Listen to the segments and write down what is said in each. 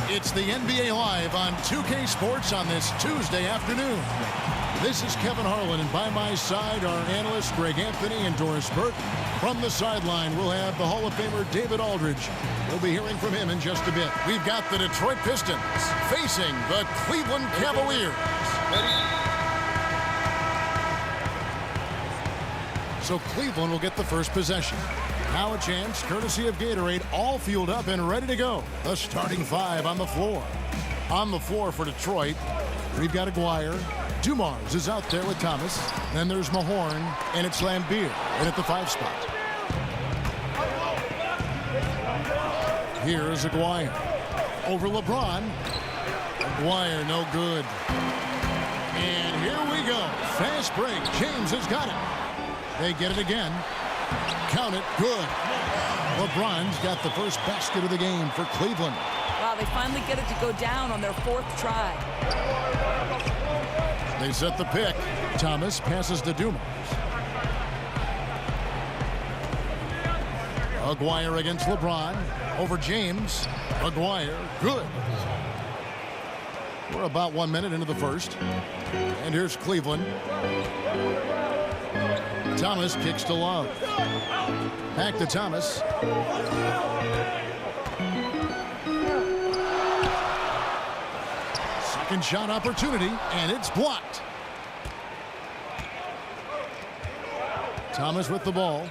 It's the NBA Live on 2K Sports on this Tuesday afternoon. This is Kevin Harlan, and by my side are analysts Greg Anthony and Doris Burke. From the sideline, we'll have the Hall of Famer David Aldridge. We'll be hearing from him in just a bit. We've got the Detroit Pistons facing the Cleveland Cavaliers. So Cleveland will get the first possession. Now a chance, courtesy of Gatorade, all fueled up and ready to go. The starting five on the floor. On the floor for Detroit, we've got Aguirre. Dumars is out there with Thomas. Then there's Mahorn, and it's Lambeer in at the 5 spot. Here is Aguirre. Over LeBron. Aguirre, no good. And here we go. Fast break. James has got it. They get it again. Count it. Good. LeBron's got the first basket of the game for Cleveland. Wow, they finally get it to go down on their 4th try. They set the pick. Thomas passes to Dumars. Aguirre against LeBron. Over James. Aguirre. Good. We're about 1 minute into the first. And here's Cleveland. Thomas kicks to Love. Back to Thomas. Second shot opportunity, and it's blocked. Thomas with the ball.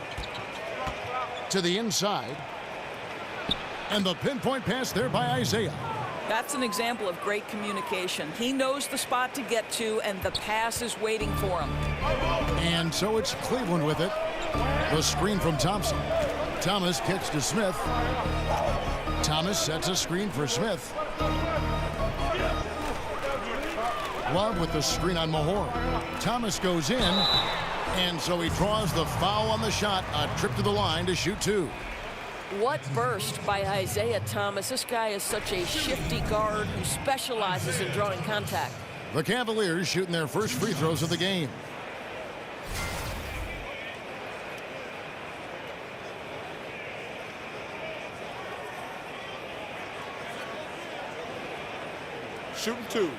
To the inside. And the pinpoint pass there by Isaiah. That's an example of great communication. He knows the spot to get to, and the pass is waiting for him. And so it's Cleveland with it. The screen from Thompson. Thomas kicks to Smith. Thomas sets a screen for Smith. Love with the screen on Mahorn. Thomas goes in, and so he draws the foul on the shot. A trip to the line to shoot 2. What burst by Isaiah Thomas. This guy is such a shifty guard who specializes in drawing contact. The Cavaliers shooting their first free throws of the game. Shooting 2.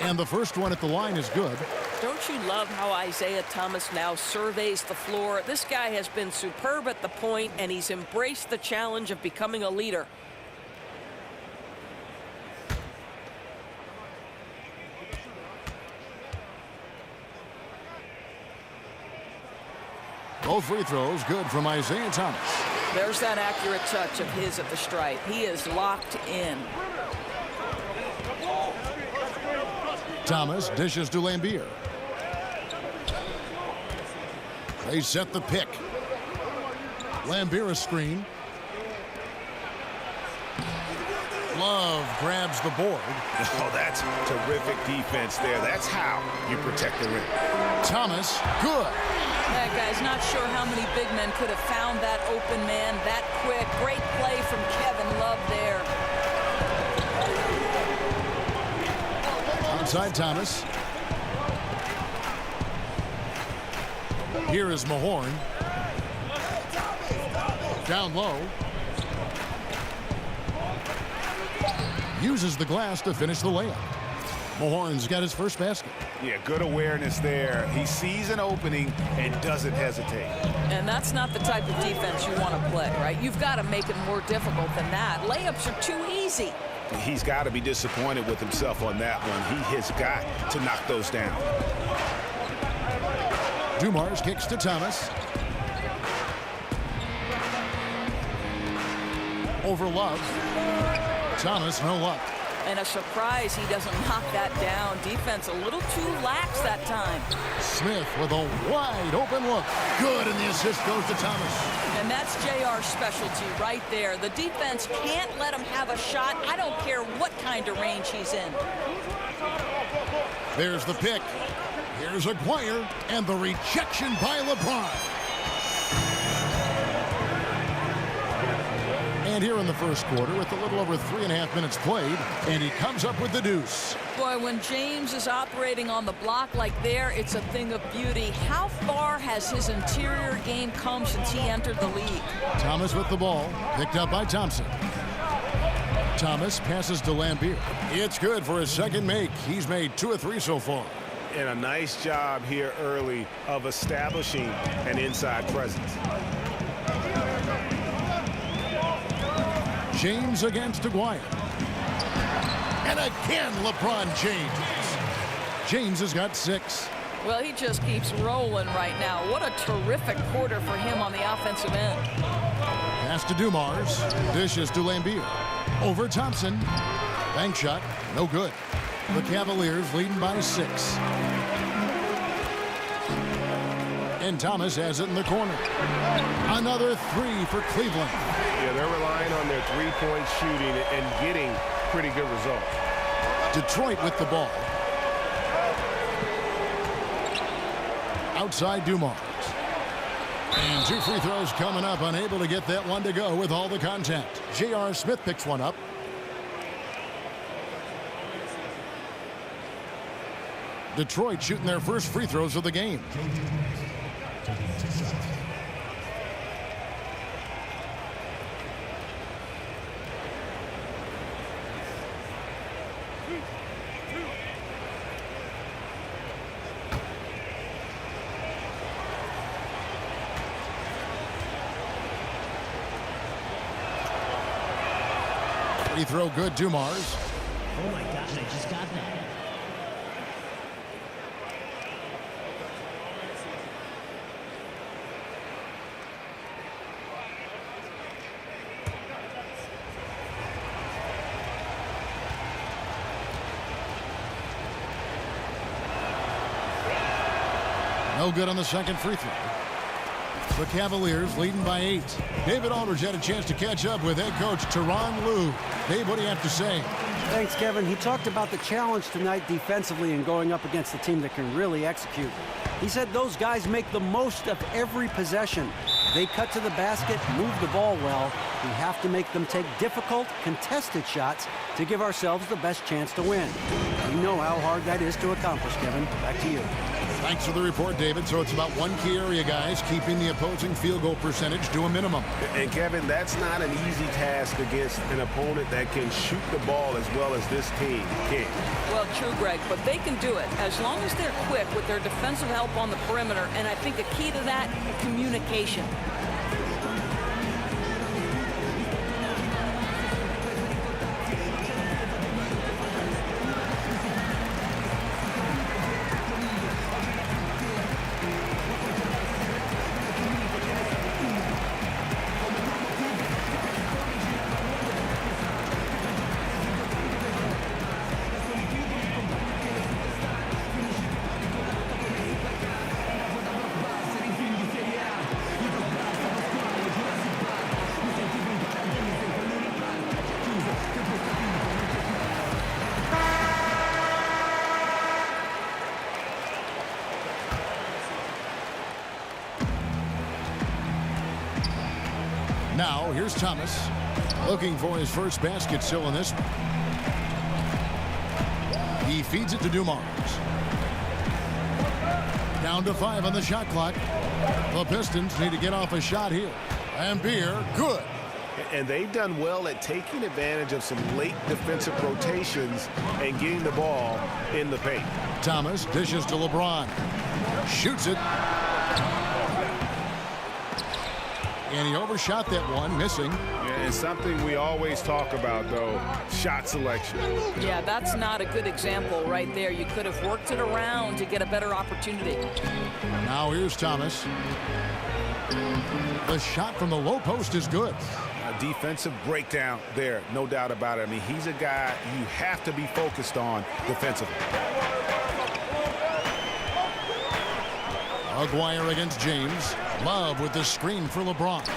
And the first one at the line is good. Don't you love how Isaiah Thomas now surveys the floor? This guy has been superb at the point, and he's embraced the challenge of becoming a leader. Both free throws good from Isaiah Thomas. There's that accurate touch of his at the stripe. He is locked in. Thomas dishes to Lambeer. They set the pick. Lambeer a screen. Love grabs the board. Oh, that's terrific defense there. That's how you protect the rim. Thomas, good. That guy's not sure how many big men could have found that open man that quick. Great play from Kevin Love there. Inside Thomas. Here is Mahorn. Down low. Uses the glass to finish the layup. Mahorn's got his first basket. Yeah, good awareness there. He sees an opening and doesn't hesitate. And that's not the type of defense you want to play, right? You've got to make it more difficult than that. Layups are too easy. He's got to be disappointed with himself on that one. He has got to knock those down. Dumars kicks to Thomas. Over Love. Thomas, no luck. And a surprise he doesn't knock that down. Defense a little too lax that time. Smith with a wide open look. Good, and the assist goes to Thomas. And that's JR's specialty right there. The defense can't let him have a shot. I don't care what kind of range he's in. There's the pick. Here's Aguirre, and the rejection by LeBron. And here in the first quarter, with a little over 3.5 minutes played, and he comes up with the deuce. Boy, when James is operating on the block like there, it's a thing of beauty. How far has his interior game come since he entered the league? Thomas with the ball, picked up by Thompson. Thomas passes to Lambier. It's good for his second make. He's made 2 of 3 so far. And a nice job here early of establishing an inside presence. James against Aguirre. And again, LeBron James. James has got 6. Well, he just keeps rolling right now. What a terrific quarter for him on the offensive end. Pass to Dumars. Dishes to Lambier. Over Thompson. Bank shot. No good. The Cavaliers leading by 6. And Thomas has it in the corner. Another 3 for Cleveland. Yeah, they're relying on their three-point shooting and getting pretty good results. Detroit with the ball. Outside Dumars. And 2 free throws coming up. Unable to get that one to go with all the contact. J.R. Smith picks one up. Detroit shooting their first free throws of the game. Free throw good, Dumars. Oh my gosh, I just got that. No good on the second free throw. The Cavaliers leading by 8. David Aldridge had a chance to catch up with head coach Tyronn Lue. Dave, what do you have to say? Thanks, Kevin. He talked about the challenge tonight defensively and going up against a team that can really execute. He said those guys make the most of every possession. They cut to the basket, move the ball well. We have to make them take difficult, contested shots to give ourselves the best chance to win. You know how hard that is to accomplish, Kevin. Back to you. Thanks for the report, David. So it's about one key area, guys, keeping the opposing field goal percentage to a minimum. And, Kevin, that's not an easy task against an opponent that can shoot the ball as well as this team can. Well, true, Greg, but they can do it as long as they're quick with their defensive help on the perimeter. And I think a key to that, communication. Now, here's Thomas, looking for his first basket still in this one. He feeds it to Dumars. Down to 5 on the shot clock. The Pistons need to get off a shot here. Lambier, good. And they've done well at taking advantage of some late defensive rotations and getting the ball in the paint. Thomas dishes to LeBron. Shoots it. And he overshot that one, missing. Yeah, and something we always talk about, though, shot selection. Yeah, that's not a good example right there. You could have worked it around to get a better opportunity. Now here's Thomas. The shot from the low post is good. A defensive breakdown there, no doubt about it. I mean, he's a guy you have to be focused on defensively. Aguirre against James. Love with the screen for LeBron.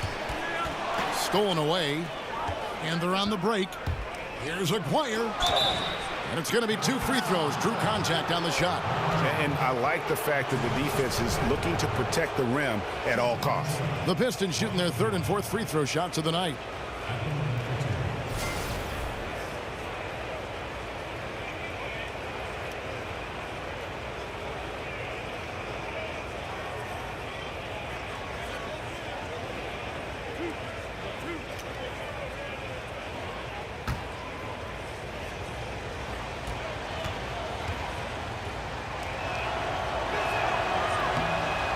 Stolen away. And they're on the break. Here's Aguirre. And it's going to be 2 free throws. Drew contact on the shot. And I like the fact that the defense is looking to protect the rim at all costs. The Pistons shooting their 3rd and 4th free throw shots of the night.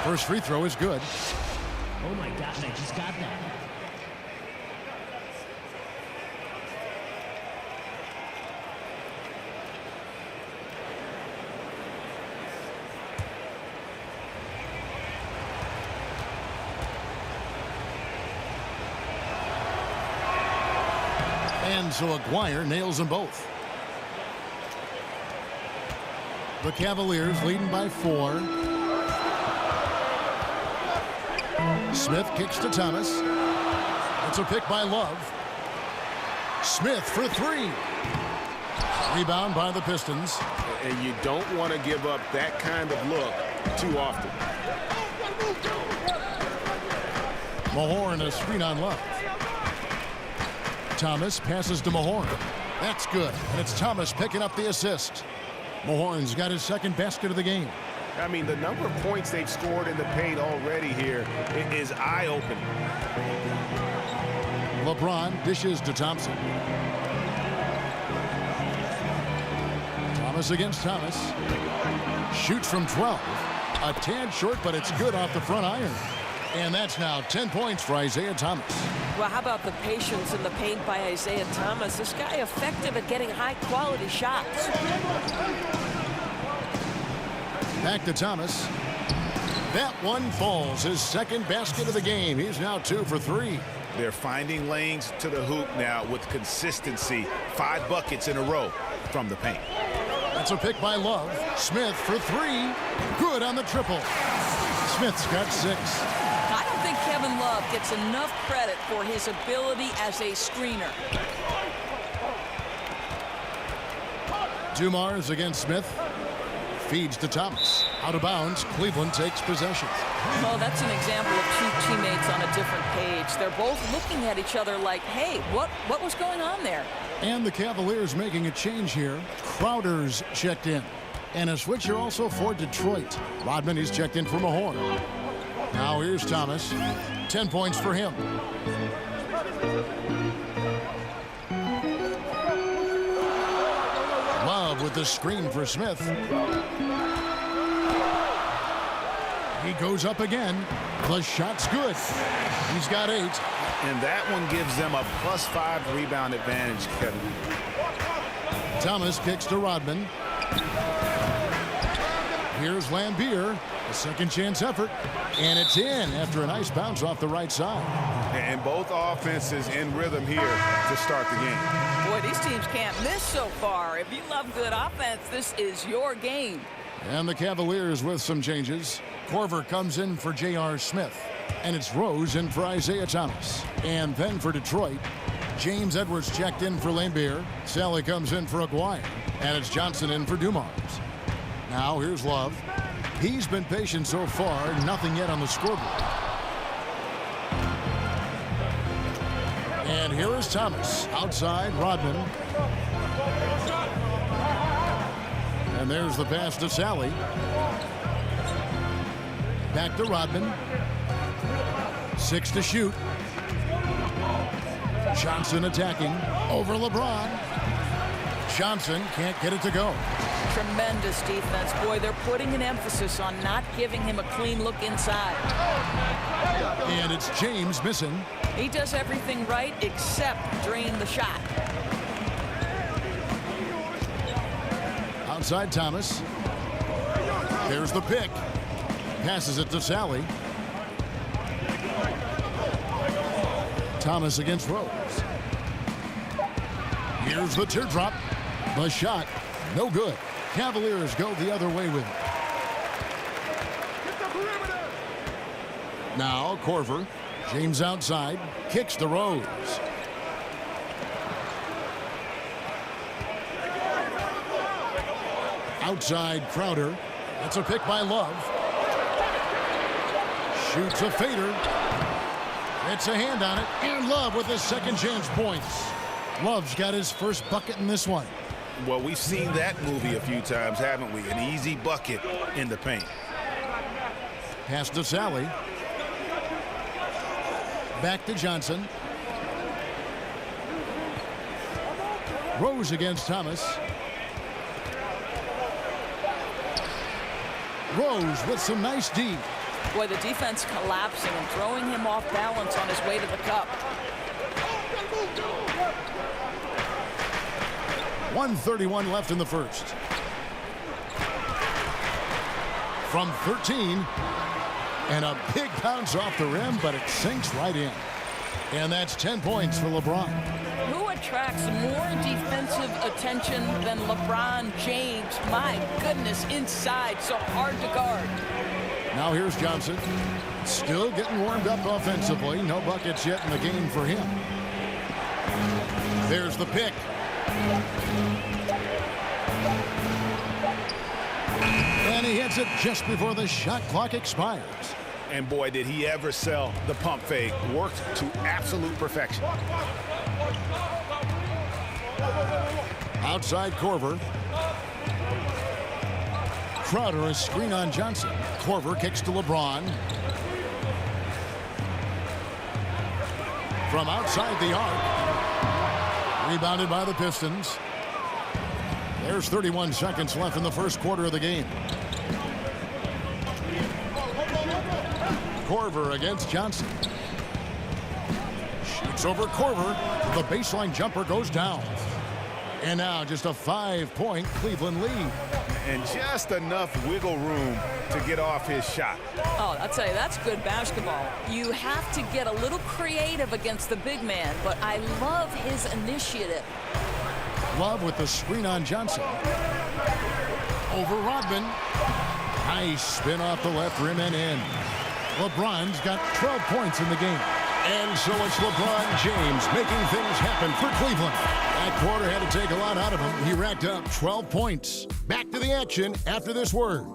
First free throw is good. Oh my gosh, I just got that. And so Aguirre nails them both. The Cavaliers leading by 4. Smith kicks to Thomas. It's a pick by Love. Smith for 3. Rebound by the Pistons. And you don't want to give up that kind of look too often. Mahorn a screen on Love. Thomas passes to Mahorn. That's good. And it's Thomas picking up the assist. Mahorn's got his second basket of the game. I mean, the number of points they've scored in the paint already here is eye-opening. LeBron dishes to Thompson. Thomas against Thomas. Shoots from 12. A tad short, but it's good off the front iron. And that's now 10 points for Isaiah Thomas. Well, how about the patience in the paint by Isaiah Thomas? This guy effective at getting high-quality shots. Back to Thomas. That one falls. His second basket of the game. He's now 2 for 3. They're finding lanes to the hoop now with consistency. 5 buckets in a row from the paint. That's a pick by Love. Smith for 3. Good on the triple. Smith's got 6. I don't think Kevin Love gets enough credit for his ability as a screener. Dumars against Smith. Feeds to Thomas. Out of bounds. Cleveland takes possession. Well, that's an example of two teammates on a different page. They're both looking at each other like, hey, what was going on there? And the Cavaliers making a change here. Crowder's checked in. And a switcher also for Detroit. Rodman is checked in for Mahorn. Now here's Thomas. 10 points for him. Love with the screen for Smith. He goes up again. The shot's good. He's got 8. And that one gives them a +5 rebound advantage, Kevin. Thomas kicks to Rodman. Here's Lambier. A second chance effort. And it's in after a nice bounce off the right side. And both offenses in rhythm here to start the game. Boy, these teams can't miss so far. If you love good offense, this is your game. And the Cavaliers with some changes. Corver comes in for J.R. Smith. And it's Rose in for Isaiah Thomas. And then for Detroit, James Edwards checked in for Lambier. Sally comes in for Aguirre. And it's Johnson in for Dumars. Now here's Love. He's been patient so far. Nothing yet on the scoreboard. And here is Thomas. Outside, Rodman. And there's the pass to Sally. Back to Rodman. 6 to shoot. Johnson attacking over LeBron. Johnson can't get it to go. Tremendous defense. Boy, they're putting an emphasis on not giving him a clean look inside. And it's James missing. He does everything right except drain the shot. Outside Thomas. There's the pick. Passes it to Sally. Thomas against Rose. Here's the teardrop. The shot, no good. Cavaliers go the other way with it. Now Corver. James outside. Kicks to Rose. Outside Crowder. That's a pick by Love. Shoots a fader. It's a hand on it. And Love with his second chance points. Love's got his first bucket in this one. Well, we've seen that movie a few times, haven't we? An easy bucket in the paint. Pass to Sally. Back to Johnson. Rose against Thomas. Rose with some nice D. Boy, the defense collapsing and throwing him off balance on his way to the cup. 1:31 left in the first. From 13, and a big bounce off the rim, but it sinks right in. And that's 10 points for LeBron. Who attracts more defensive attention than LeBron James? My goodness, inside, so hard to guard. Now here's Johnson. Still getting warmed up offensively. No buckets yet in the game for him. There's the pick. And he hits it just before the shot clock expires. And boy, did he ever sell the pump fake. Worked to absolute perfection. Outside Korver. Crowder, a screen on Johnson. Korver kicks to LeBron. From outside the arc. Rebounded by the Pistons. There's 31 seconds left in the first quarter of the game. Korver against Johnson. Shoots over Korver. The baseline jumper goes down. And now just a 5-point Cleveland lead. And just enough wiggle room to get off his shot. Oh, I'll tell you, that's good basketball. You have to get a little creative against the big man, but I love his initiative. Love with the screen on Johnson. Over Rodman. Nice spin off the left rim and in. LeBron's got 12 points in the game. And so it's LeBron James making things happen for Cleveland. That quarter had to take a lot out of him. He racked up 12 points. Back to the action after this word.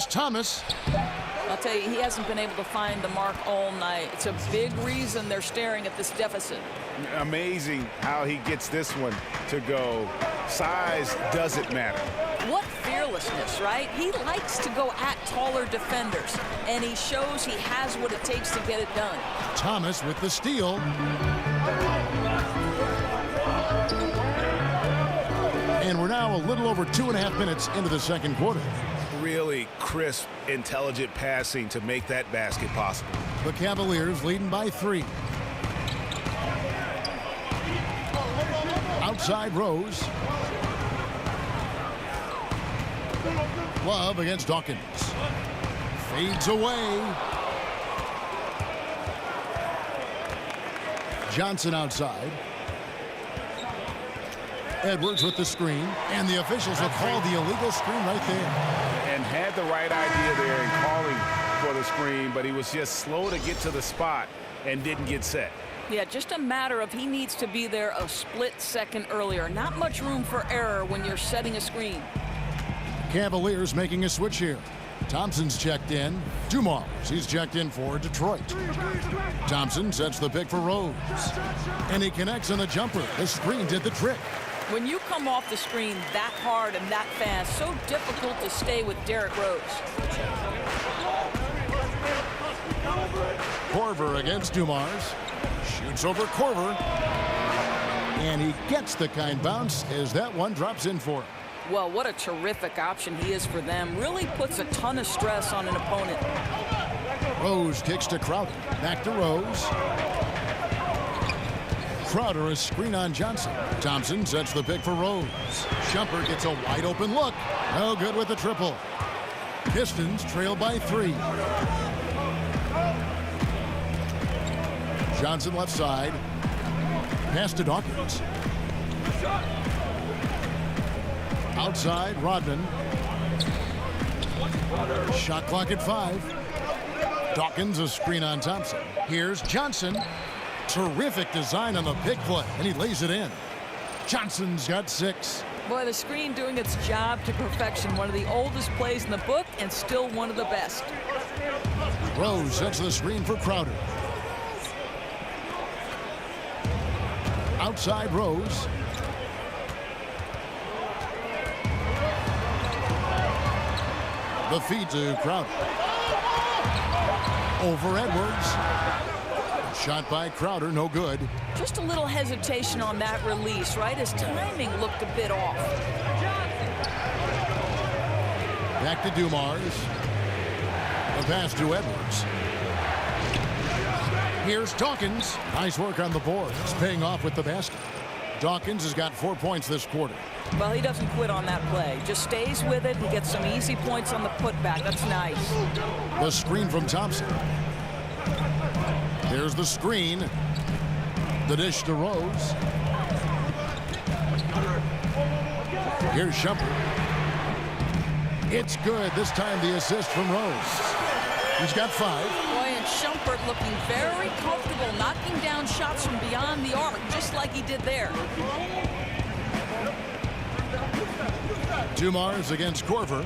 Here's Thomas. I'll tell you, he hasn't been able to find the mark all night. It's a big reason they're staring at this deficit. Amazing how he gets this one to go. Size doesn't matter. What fearlessness, right? He likes to go at taller defenders, and he shows he has what it takes to get it done. Thomas with the steal. And we're now a little over 2.5 minutes into the second quarter. Really crisp, intelligent passing to make that basket possible. The Cavaliers leading by 3. Outside Rose. Love against Dawkins. Fades away. Johnson outside. Edwards with the screen. And the officials will call the illegal screen right there. And had the right idea there in calling for the screen, but he was just slow to get to the spot and didn't get set. Yeah, just a matter of he needs to be there a split second earlier. Not much room for error when you're setting a screen. Cavaliers making a switch here. Thompson's checked in. Dumars, he's checked in for Detroit. Thompson sets the pick for Rose. And he connects on the jumper. The screen did the trick. When you come off the screen that hard and that fast, so difficult to stay with Derrick Rose. Korver against Dumars. Shoots over Korver. And he gets the kind bounce as that one drops in for him. Well, what a terrific option he is for them. Really puts a ton of stress on an opponent. Rose kicks to Crowder. Back to Rose. Crowder a screen on Johnson. Thompson sets the pick for Rose. Shumpert gets a wide open look. No good with the triple. Pistons trail by 3. Johnson left side. Pass to Dawkins. Outside, Rodman. Shot clock at 5. Dawkins a screen on Thompson. Here's Johnson. Terrific design on the big play, and he lays it in. Johnson's got 6. Boy, the screen doing its job to perfection. One of the oldest plays in the book and still one of the best. Rose sets the screen for Crowder. Outside Rose. The feed to Crowder. Over Edwards. Shot by Crowder, no good. Just a little hesitation on that release, right? His timing looked a bit off. Back to Dumars. The pass to Edwards. Here's Dawkins. Nice work on the board. It's paying off with the basket. Dawkins has got 4 points this quarter. Well, he doesn't quit on that play. Just stays with it and gets some easy points on the putback. That's nice. The screen from Thompson. There's the screen. The dish to Rose. Here's Shumpert. It's good. This time the assist from Rose. He's got 5. Boy, and Shumpert looking very comfortable, knocking down shots from beyond the arc, just like he did there. Dumars against Korver.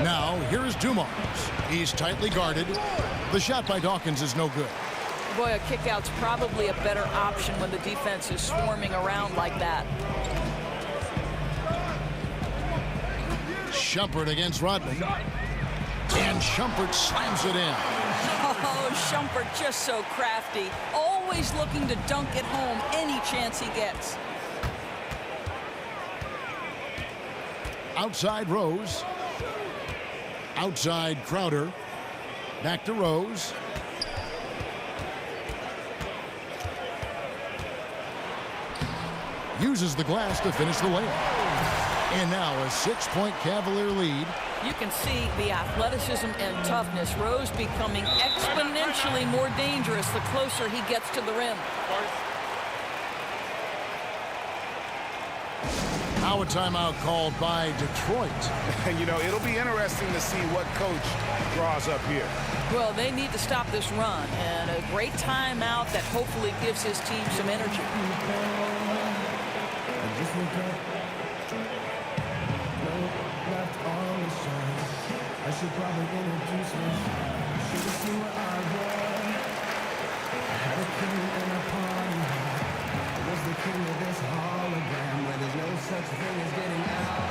Now, here is Dumars. He's tightly guarded. The shot by Dawkins is no good. Boy, a kickout's probably a better option when the defense is swarming around like that. Shumpert against Rodman. And Shumpert slams it in. Oh, Shumpert just so crafty. Always looking to dunk it home any chance he gets. Outside Rose. Outside Crowder. Back to Rose. Uses the glass to finish the layup. And now a 6-point Cavalier lead. You can see the athleticism and toughness. Rose becoming exponentially more dangerous the closer he gets to the rim. Now a timeout called by Detroit. And, you know, it'll be interesting to see what coach draws up here. Well, they need to stop this run, and a great timeout that hopefully gives his team some energy. should probably introduce me. Should have seen where I was. I had a king and a party. I was the king of this hologram where there's no such thing as getting out.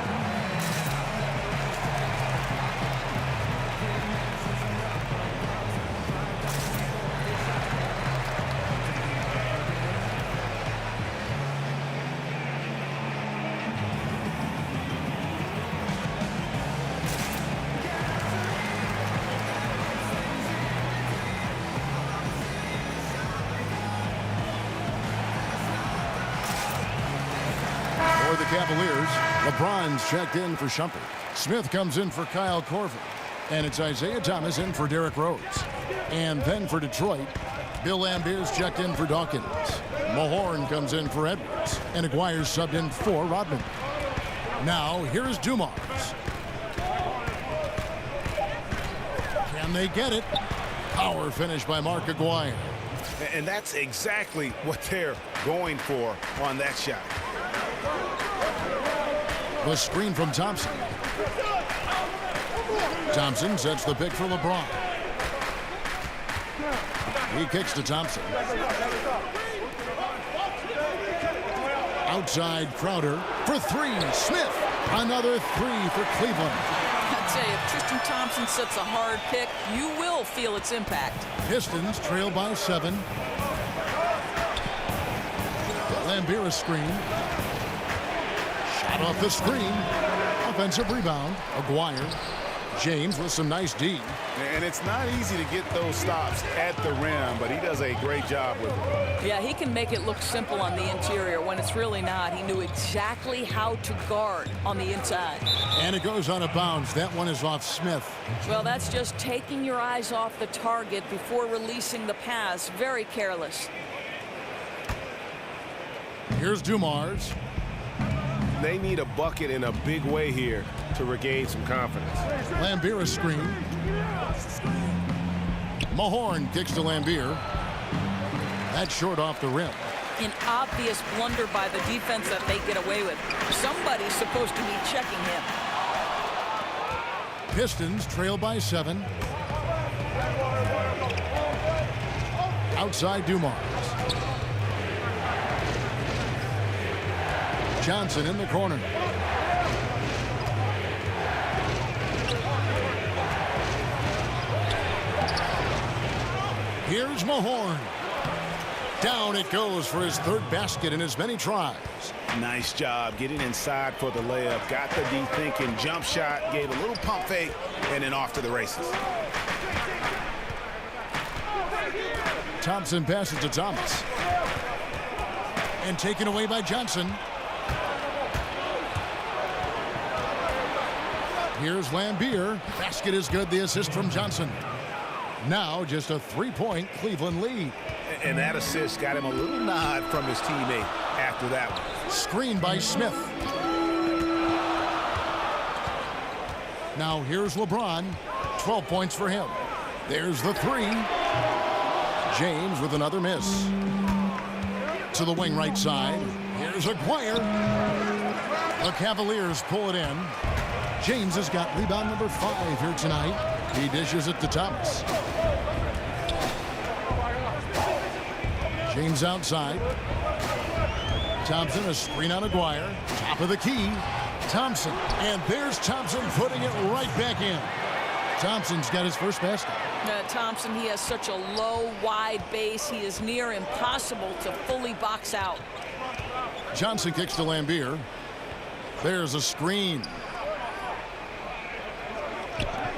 For the Cavaliers, LeBron's checked in for Shumpert. Smith comes in for Kyle Korver. And it's Isaiah Thomas in for Derrick Rose. And then for Detroit, Bill Lambier's checked in for Dawkins. Mahorn comes in for Edwards. And Aguirre's subbed in for Rodman. Now, here's Dumars. Can they get it? Power finish by Mark Aguirre. And that's exactly what they're going for on that shot. The screen from Thompson. Thompson sets the pick for LeBron. He kicks to Thompson. Outside Crowder for three. Smith. Another three for Cleveland. I'd say if Tristan Thompson sets a hard pick, you will feel its impact. Pistons trail by 7. Lambier screen. Shot off the screen. Offensive rebound. Aguirre. James with some nice D. And it's not easy to get those stops at the rim, but he does a great job with it. Yeah, he can make it look simple on the interior when it's really not. He knew exactly how to guard on the inside. And it goes out of bounds. That one is off Smith. Well, that's just taking your eyes off the target before releasing the pass. Very careless. Here's Dumars. They need a bucket in a big way here to regain some confidence. Lambier screen. Mahorn kicks to Lambier. That's short off the rim. An obvious blunder by the defense that they get away with. Somebody's supposed to be checking him. Pistons trail by 7. Outside Dumars. Johnson in the corner. Here's Mahorn. Down it goes for his third basket in as many tries. Nice job getting inside for the layup. Got the D thinking jump shot, gave a little pump fake, and then off to the races. Thompson passes to Thomas. And taken away by Johnson. Here's Lambier. Basket is good. The assist from Johnson. Now just a 3-point Cleveland lead. And that assist got him a little nod from his teammate after that one. Screen by Smith. Now here's LeBron. 12 points for him. There's the 3. James with another miss. To the wing right side. Here's Aguirre. The Cavaliers pull it in. James has got rebound number 5 here tonight. He dishes it to Thomas. James outside. Thompson, a screen on Aguirre. Top of the key. Thompson. And there's Thompson putting it right back in. Thompson's got his first basket. Thompson, he has such a low, wide base. He is near impossible to fully box out. Johnson kicks to Lambier. There's a screen.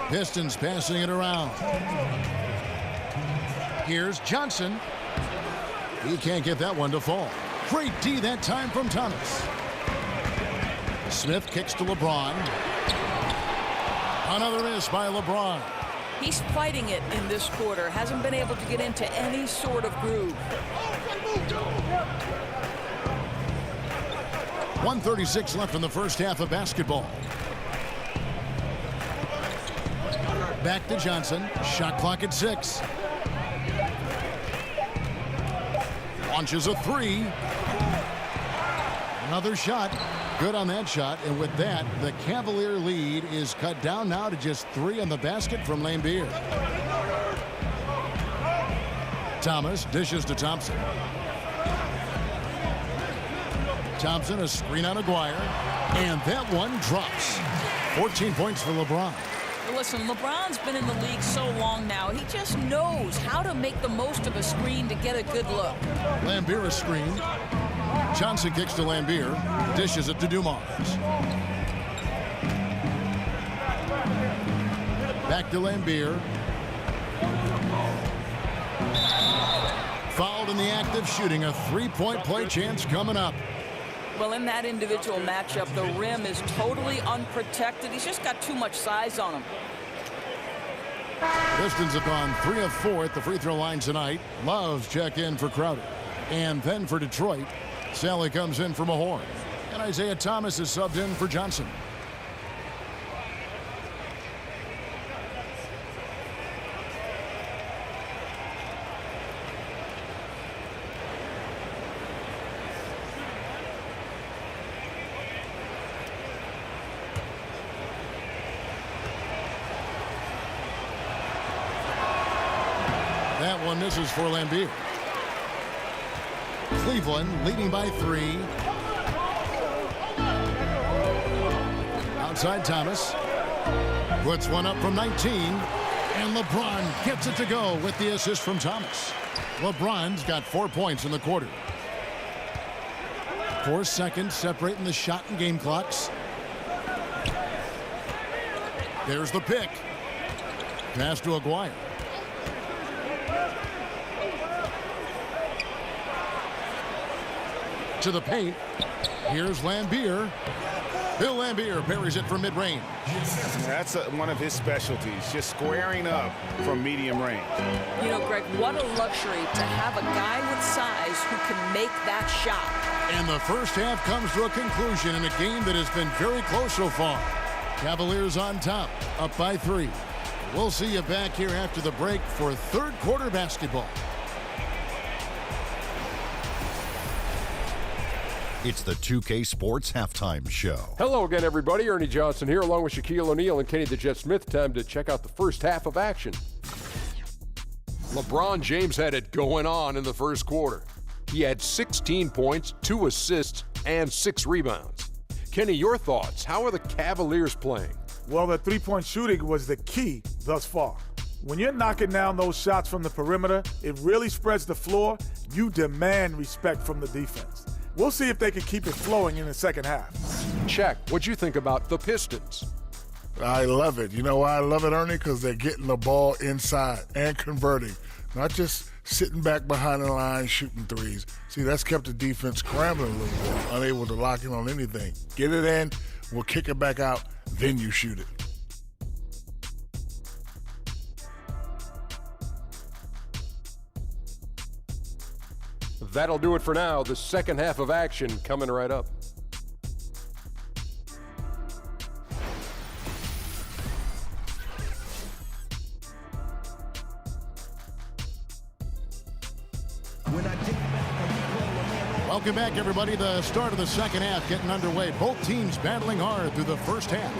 Pistons passing it around. Here's Johnson. He can't get that one to fall. Great D that time from Thomas. Smith kicks to LeBron. Another miss by LeBron. He's fighting it in this quarter. Hasn't been able to get into any sort of groove. 1:36 left in the first half of basketball. Back to Johnson. Shot clock at 6. Launches a 3. Another shot. Good on that shot, and with that, the Cavalier lead is cut down now to just 3 on the basket from Lambier. Thomas dishes to Thompson. Thompson, a screen on Aguirre, and that one drops. 14 points for LeBron. Listen, LeBron's been in the league so long now. He just knows how to make the most of a screen to get a good look. Lambier a screen. Johnson kicks to Lambier. Dishes it to Dumars. Back to Lambier. Fouled in the act of shooting. A three-point play chance coming up. Well, in that individual matchup, the rim is totally unprotected. He's just got too much size on him. Pistons have gone 3 of 4 at the free throw line tonight. Love's check in for Crowder. And then for Detroit, Sally comes in for Mahorn. And Isaiah Thomas is subbed in for Johnson. That one misses for Lambier. Cleveland leading by 3. Outside Thomas. Puts one up from 19. And LeBron gets it to go with the assist from Thomas. LeBron's got 4 points in the quarter. 4 seconds separating the shot and game clocks. There's the pick. Pass to Aguirre. To the paint. Here's Lambier. Bill Lambier parries it from mid-range. That's one of his specialties, just squaring up from medium range. You know, Greg, what a luxury to have a guy with size who can make that shot. And the first half comes to a conclusion in a game that has been very close so far. Cavaliers on top, up by 3. We'll see you back here after the break for third quarter basketball. It's the 2K Sports Halftime Show. Hello again, everybody. Ernie Johnson here, along with Shaquille O'Neal and Kenny the Jet Smith. Time to check out the first half of action. LeBron James had it going on in the first quarter. He had 16 points, 2 assists, and 6 rebounds. Kenny, your thoughts? How are the Cavaliers playing? Well, the three-point shooting was the key thus far. When you're knocking down those shots from the perimeter, it really spreads the floor. You demand respect from the defense. We'll see if they can keep it flowing in the second half. Check. What'd you think about the Pistons? I love it. You know why I love it, Ernie? Because they're getting the ball inside and converting, not just sitting back behind the line shooting threes. See, that's kept the defense scrambling a little bit, unable to lock in on anything. Get it in, we'll kick it back out, then you shoot it. That'll do it for now. The second half of action coming right up. Welcome back, everybody. The start of the second half getting underway. Both teams battling hard through the first half.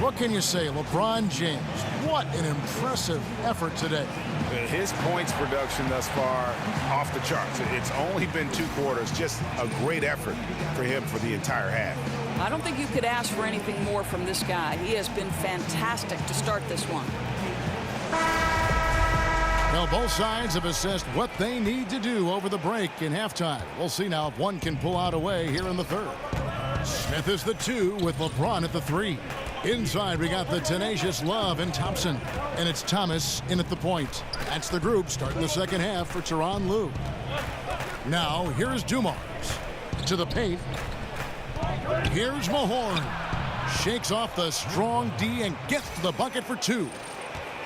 What can you say? LeBron James, what an impressive effort today. His points production thus far off the charts. It's only been 2 quarters. Just a great effort for him for the entire half. I don't think you could ask for anything more from this guy. He has been fantastic to start this one. Now, both sides have assessed what they need to do over the break in halftime. We'll see now if one can pull out a way here in the third. Smith is the 2 with LeBron at the 3. Inside, we got the tenacious Love and Thompson. And it's Thomas in at the point. That's the group starting the second half for Tyronn Lue. Now, here's Dumars. To the paint. Here's Mahorn. Shakes off the strong D and gets to the bucket for 2.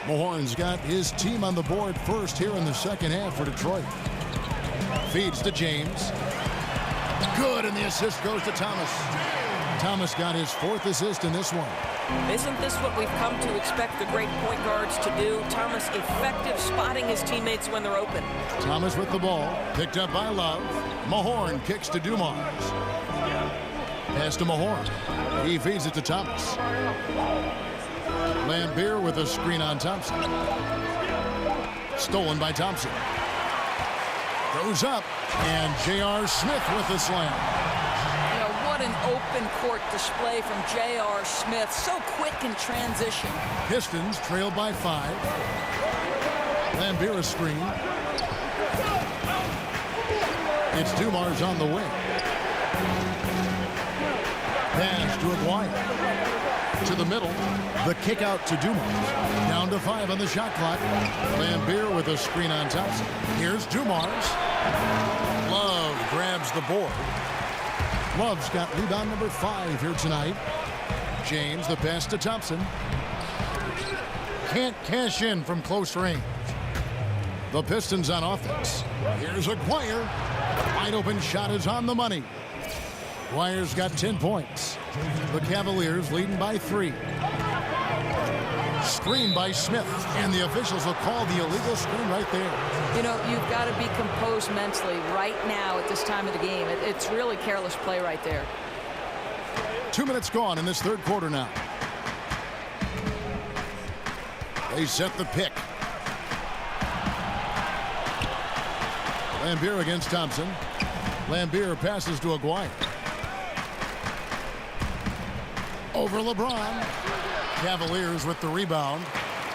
Mahorn's got his team on the board first here in the second half for Detroit. Feeds to James. Good, and the assist goes to Thomas. Thomas got his 4th assist in this one. Isn't this what we've come to expect the great point guards to do? Thomas effective spotting his teammates when they're open. Thomas with the ball, picked up by Love. Mahorn kicks to Dumars. Pass to Mahorn. He feeds it to Thomas. Lambier with a screen on Thompson. Stolen by Thompson. Goes up, and J.R. Smith with the slam. You know, what an open court display from J.R. Smith. So quick in transition. Pistons trail by 5. Lambier a screen. It's Dumars on the wing. Pass to Aguirre. To the middle. The kick out to Dumars. Down to 5 on the shot clock. Lambier with a screen on Thompson. Here's Dumars. Love grabs the board. Love's got rebound number 5 here tonight. James, the pass to Thompson. Can't cash in from close range. The Pistons on offense. Here's Aguirre. Wide open shot is on the money. Aguirre's got 10 points. The Cavaliers leading by 3. Screen by Smith, and the officials will call the illegal screen right there. You know, you've got to be composed mentally right now at this time of the game. It's really careless play right there. 2 minutes gone in this third quarter now. They set the pick. Lambier against Thompson. Lambier passes to Aguirre. Over LeBron. Cavaliers with the rebound.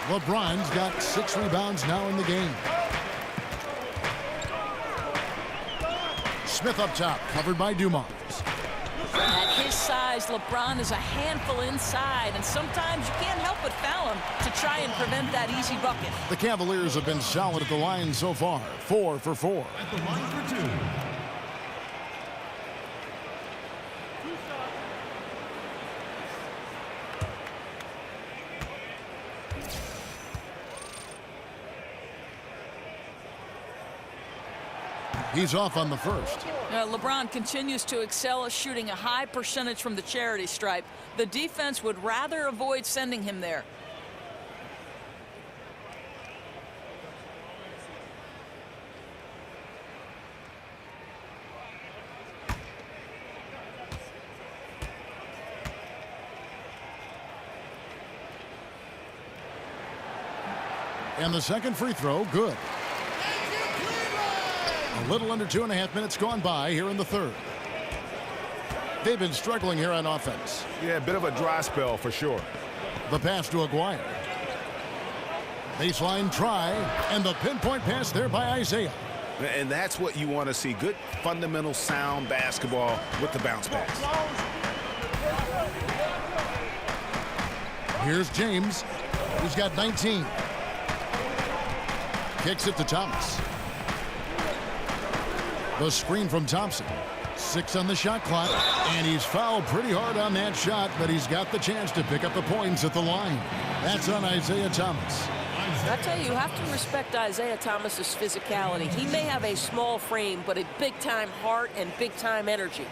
LeBron's got 6 rebounds now in the game. Smith up top, covered by Dumars. At his size, LeBron is a handful inside, and sometimes you can't help but foul him to try and prevent that easy bucket. The Cavaliers have been solid at the line so far. 4 for 4. At the line for 2. He's off on the first. LeBron continues to excel at shooting a high percentage from the charity stripe. The defense would rather avoid sending him there. And the second free throw, good. A little under 2.5 minutes gone by here in the third. They've been struggling here on offense. Yeah, a bit of a dry spell for sure. The pass to Aguirre. Baseline try, and the pinpoint pass there by Isaiah. And that's what you want to see. Good, fundamental, sound basketball with the bounce pass. Here's James. He's got 19. Kicks it to Thomas. The screen from Thompson. 6 on the shot clock, and he's fouled pretty hard on that shot, but he's got the chance to pick up the points at the line. That's on Isaiah Thomas. I tell you, you have to respect Isaiah Thomas's physicality. He may have a small frame, but a big-time heart and big-time energy.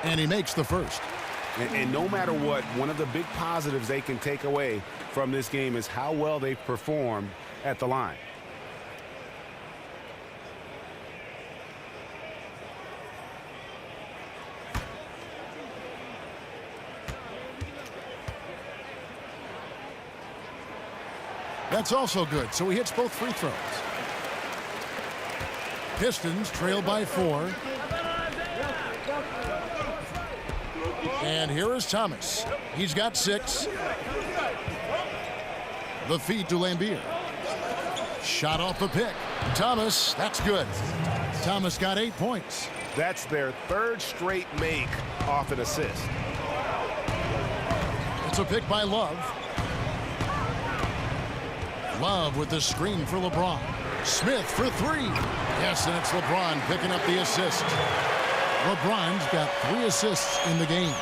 And he makes the first. And no matter what, one of the big positives they can take away from this game is how well they've performed at the line. That's also good, so he hits both free throws. Pistons trail by 4. And here is Thomas. He's got 6. The feed to Lambier. Shot off the pick. Thomas, that's good. Thomas got 8 points. That's their 3rd straight make off an assist. It's a pick by Love. Love with the screen for LeBron. Smith for 3. Yes, and it's LeBron picking up the assist. LeBron's got 3 assists in the game.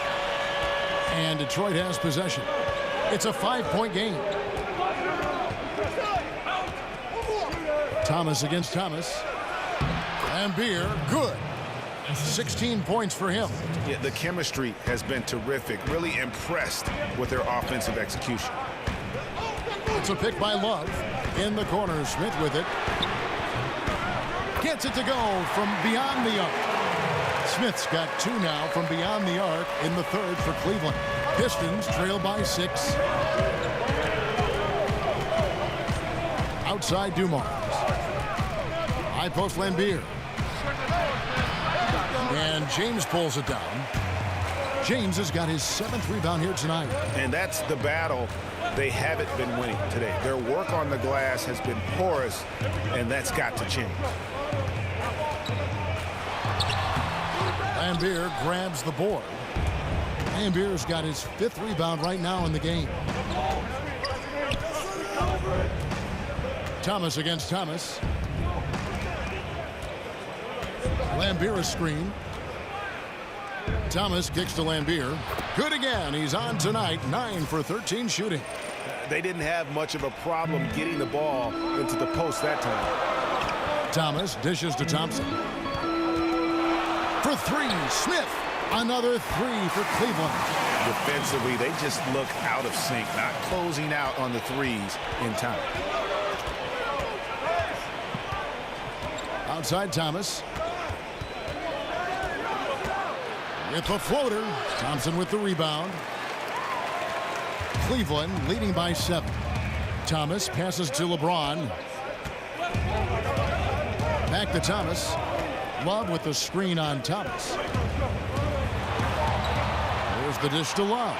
And Detroit has possession. It's a 5-point game. Thomas against Thomas. Lambier, good. 16 points for him. Yeah, the chemistry has been terrific. Really impressed with their offensive execution. It's a pick by Love. In the corner, Smith with it. Gets it to go from beyond the arc. Smith's got 2 now from beyond the arc in the third for Cleveland. Pistons trail by 6. Outside Dumars. High post Lambier. And James pulls it down. James has got his 7th rebound here tonight. And that's the battle they haven't been winning today. Their work on the glass has been porous, and that's got to change. Lambier grabs the board. Lambier's got his 5th rebound right now in the game. Thomas against Thomas. Lambier a screen. Thomas kicks to Lambier. Good again. He's on tonight. 9 for 13 shooting. They didn't have much of a problem getting the ball into the post that time. Thomas dishes to Thompson. For 3, Smith. Another 3 for Cleveland. Defensively, they just look out of sync, not closing out on the threes in time. Outside Thomas. With the floater. Thompson with the rebound. Cleveland leading by 7. Thomas passes to LeBron. Back to Thomas. Love with the screen on Thomas. There's the dish to Love.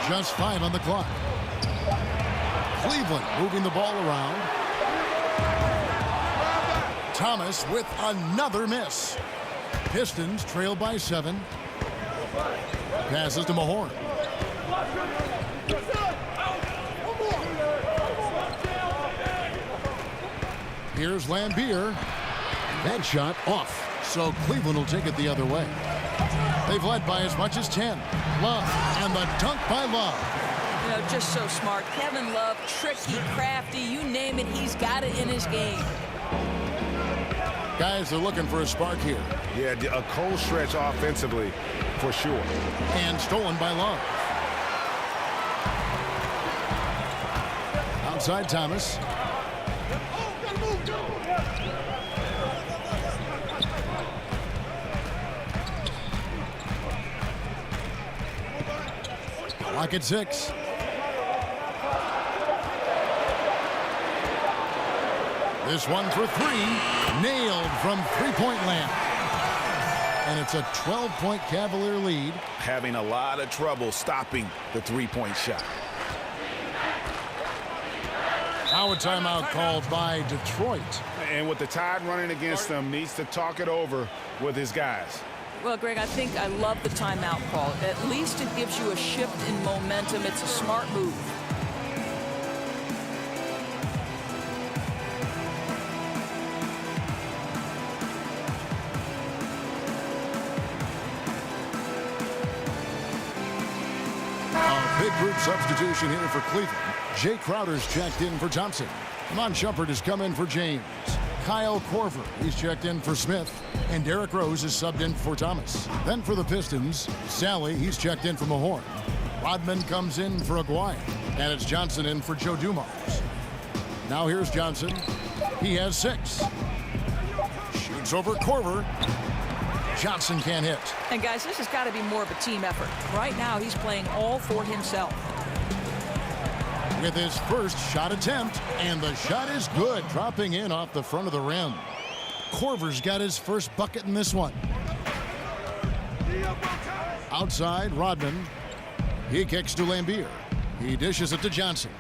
Just 5 on the clock. Cleveland moving the ball around. Thomas with another miss. Pistons trail by 7. Passes to Mahorn. Here's Lambier. That shot off. So Cleveland will take it the other way. They've led by as much as 10. Love and the dunk by Love. You know, just so smart. Kevin Love, tricky, crafty, you name it, he's got it in his game. Guys, they're looking for a spark here. Yeah, a cold stretch offensively, for sure. And stolen by Love. Outside Thomas. Clock at 6. This one for 3. Nailed from three-point land. And it's a 12-point Cavalier lead. Having a lot of trouble stopping the three-point shot. Now a timeout called by Detroit. And with the Tide running against them, needs to talk it over with his guys. Well, Greg, I think I love the timeout call. At least it gives you a shift in momentum. It's a smart move. A big group substitution here for Cleveland. Jay Crowder's checked in for Thompson. Amon Shumpert has come in for James. Kyle Korver, he's checked in for Smith. And Derrick Rose is subbed in for Thomas. Then for the Pistons, Sally, he's checked in for Mahorn. Rodman comes in for Aguirre. And it's Johnson in for Joe Dumars. Now here's Johnson. He has 6. Shoots over Korver. Johnson can't hit. And guys, this has got to be more of a team effort. Right now, he's playing all for himself. With his first shot attempt, and the shot is good, dropping in off the front of the rim. Korver's got his first bucket in this one. Outside, Rodman. He kicks to Lambier. He dishes it to Johnson.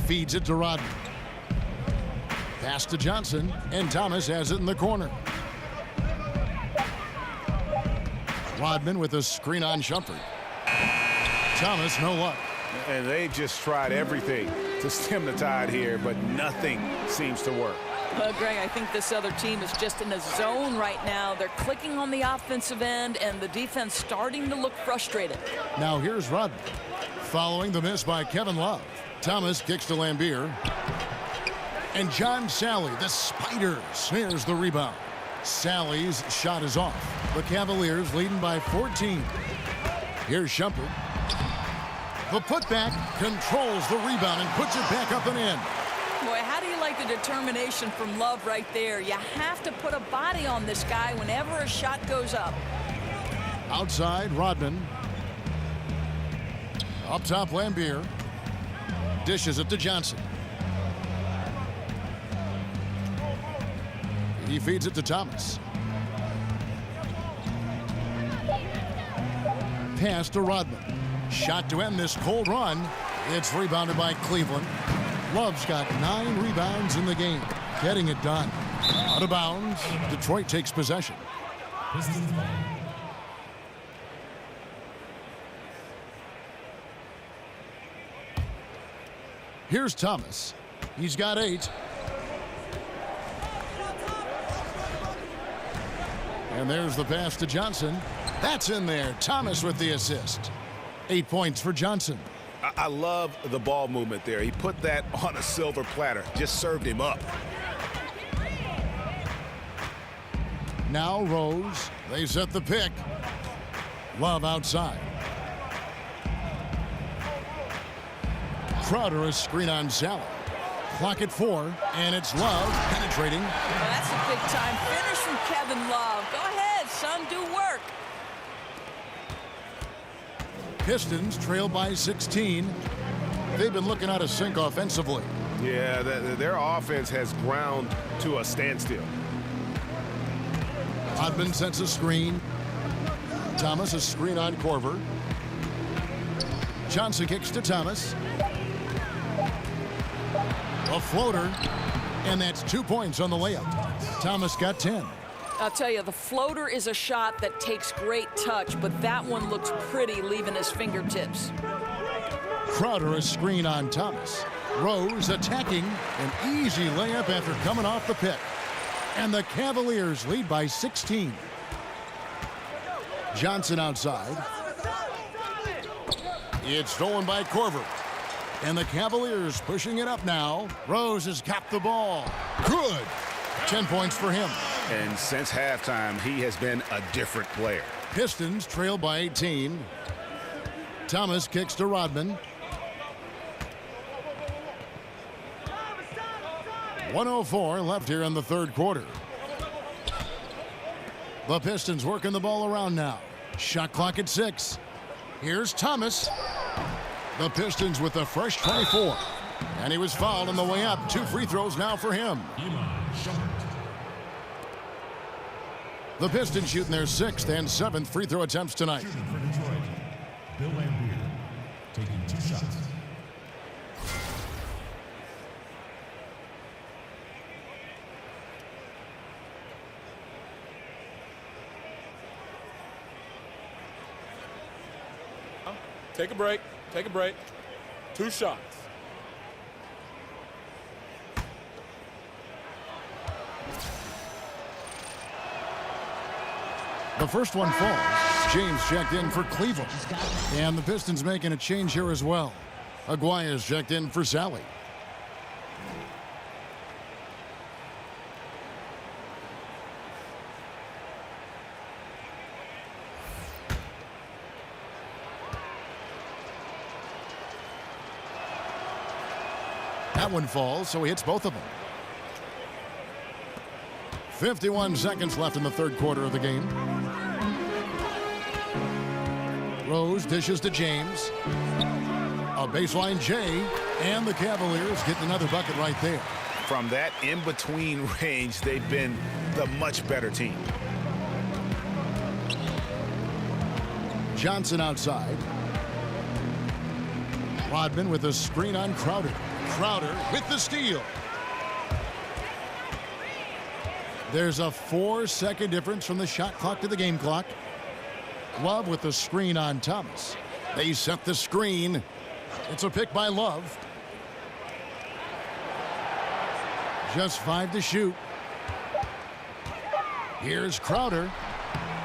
Feeds it to Rodman. Pass to Johnson, and Thomas has it in the corner. Rodman with a screen on Shumpert. Thomas, no luck. And they've just tried everything to stem the tide here, but nothing seems to work. Well, Greg, I think this other team is just in a zone right now. They're clicking on the offensive end, and the defense starting to look frustrated. Now here's Rodman. Following the miss by Kevin Love. Thomas kicks to Lambier. And John Sally, the Spider, snares the rebound. Sally's shot is off. The Cavaliers leading by 14. Here's Shumpert. The putback controls the rebound and puts it back up and in. Boy, how do you like the determination from Love right there? You have to put a body on this guy whenever a shot goes up. Outside, Rodman. Up top, Lambier. Dishes it to Johnson. He feeds it to Thomas. Pass to Rodman. Shot to end this cold run. It's rebounded by Cleveland. Love's got 9 rebounds in the game. Getting it done. Out of bounds. Detroit takes possession. Here's Thomas. He's got 8. And there's the pass to Johnson. That's in there. Thomas with the assist. 8 points for Johnson. I love the ball movement there. He put that on a silver platter. Just served him up. Now Rose. They set the pick. Love outside. Crowder, a screen on Sally. Clock at 4, and it's Love penetrating. Well, that's a big-time finish from Kevin Love. Go ahead, son, do work. Pistons trail by 16. They've been looking out of sync offensively. Yeah, their offense has ground to a standstill. Rodman sets a screen. Thomas a screen on Korver. Johnson kicks to Thomas. A floater, and that's 2 points on the layup. Thomas got 10. I'll tell you, the floater is a shot that takes great touch, but that one looks pretty leaving his fingertips. Crowder a screen on Thomas. Rose attacking, an easy layup after coming off the pick. And the Cavaliers lead by 16. Johnson outside. It's stolen by Korver. And the Cavaliers pushing it up now. Rose has capped the ball. Good. 10 points for him. And since halftime, he has been a different player. Pistons trail by 18. Thomas kicks to Rodman. 1:04 left here in the third quarter. The Pistons working the ball around now. Shot clock at 6. Here's Thomas. The Pistons with a fresh 24. And he was fouled on the way up. 2 free throws now for him. The Pistons shooting their 6th and 7th free throw attempts tonight. Shooting for Detroit, Bill Lambier, taking 2 shots. Take a break. Take a break. 2 shots. The first one falls. James checked in for Cleveland. And the Pistons making a change here as well. Aguirre's checked in for Sally. That one falls, so he hits both of them. 51 seconds left in the third quarter of the game. Rose dishes to James. A baseline J, and the Cavaliers get another bucket right there. From that in-between range, they've been the much better team. Johnson outside. Rodman with a screen on Crowder. Crowder with the steal. There's a 4-second difference from the shot clock to the game clock. Love with the screen on Thomas. They set the screen. It's a pick by Love. Just 5 to shoot. Here's Crowder.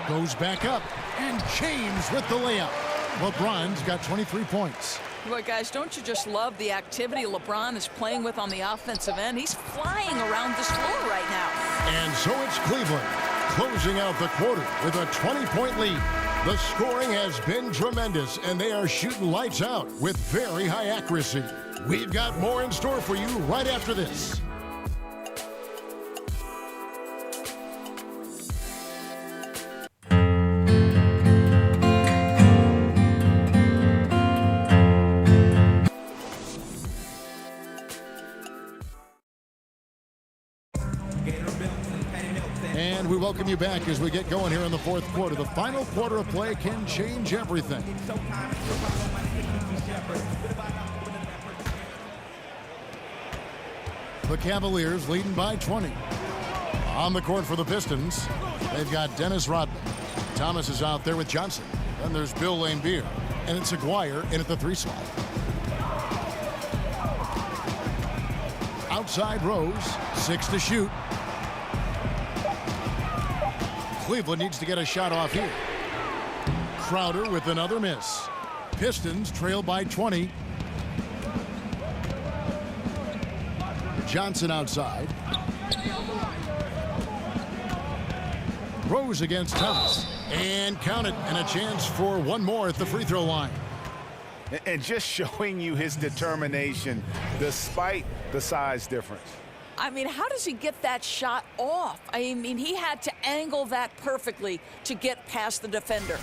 Goes back up. And James with the layup. LeBron's got 23 points. Boy, guys, don't you just love the activity LeBron is playing with on the offensive end? He's flying around this floor right now. And so it's Cleveland closing out the quarter with a 20-point lead. The scoring has been tremendous, and they are shooting lights out with very high accuracy. We've got more in store for you right after this. And we welcome you back as we get going here in the fourth quarter. The final quarter of play can change everything. The Cavaliers leading by 20. On the court for the Pistons, they've got Dennis Rodman. Thomas is out there with Johnson. Then there's Bill Laimbeer. And it's Aguirre in at the 3 slot. Outside Rose, 6 to shoot. Cleveland needs to get a shot off here. Crowder with another miss. Pistons trail by 20. Johnson outside. Rose against Thomas. And count it. And a chance for one more at the free throw line. And just showing you his determination despite the size difference. I mean, how does he get that shot off? I mean, he had to angle that perfectly to get past the defender.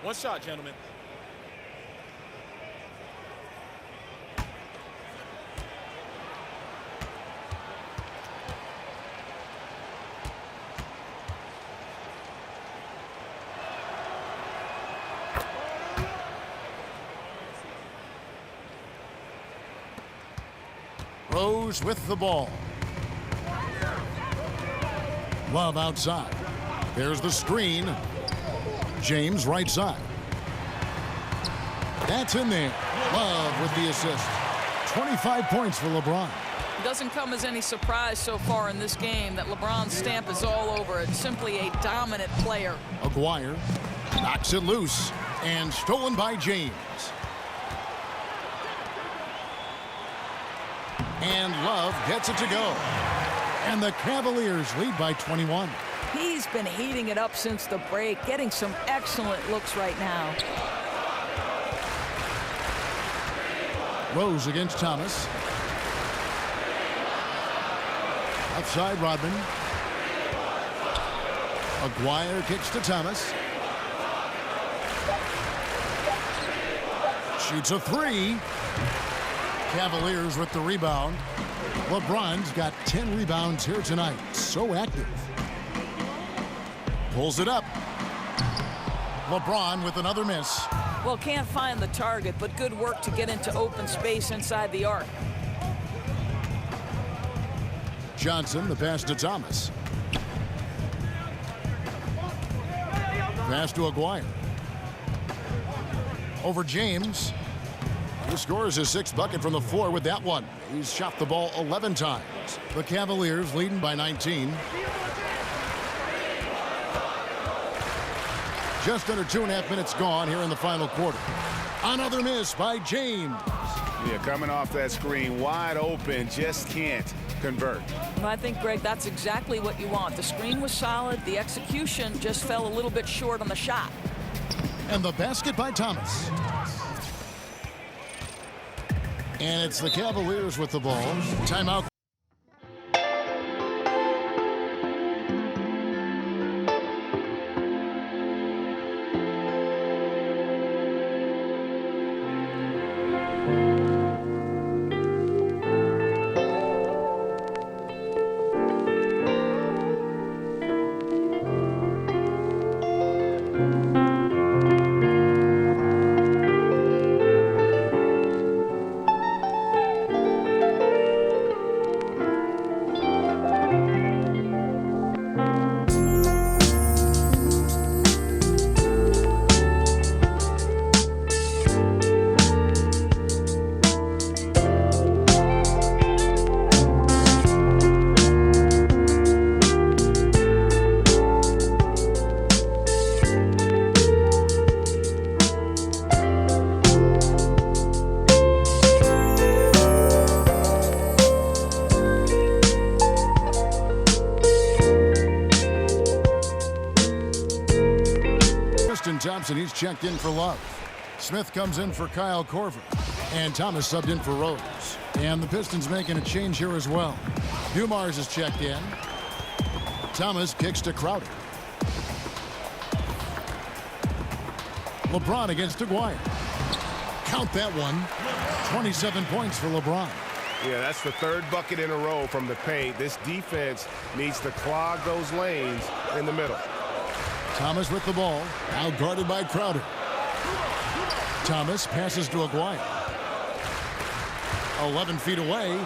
One shot, gentlemen. Rose with the ball. Love outside. There's the screen. James right side. That's in there. Love with the assist. 25 points for LeBron. It doesn't come as any surprise so far in this game that LeBron's stamp is all over it. Simply a dominant player. Aguirre knocks it loose and stolen by James. And Love gets it to go. And the Cavaliers lead by 21. He's been heating it up since the break, getting some excellent looks right now. Rose against Thomas. Outside Rodman. Aguirre kicks to Thomas. Shoots a 3. Cavaliers with the rebound. LeBron's got 10 rebounds here tonight. So active. Pulls it up. LeBron with another miss. Well, can't find the target, but good work to get into open space inside the arc. Johnson, the pass to Thomas. Pass to Aguirre. Over James. He scores his 6th bucket from the floor with that one. He's shot the ball 11 times. The Cavaliers leading by 19. Just under 2.5 minutes gone here in the final quarter. Another miss by James. Yeah, coming off that screen, wide open, just can't convert. Well, I think, Greg, that's exactly what you want. The screen was solid. The execution just fell a little bit short on the shot. And the basket by Thomas. And it's the Cavaliers with the ball. Timeout. Tristan Thompson, he's checked in for Love. Smith comes in for Kyle Korver. And Thomas subbed in for Rose. And the Pistons making a change here as well. Dumars is checked in. Thomas kicks to Crowder. LeBron against Aguirre. Count that one. 27 points for LeBron. Yeah, that's the third bucket in a row from the paint. This defense needs to clog those lanes in the middle. Thomas with the ball. Now guarded by Crowder. Thomas passes to Aguirre. 11 feet away.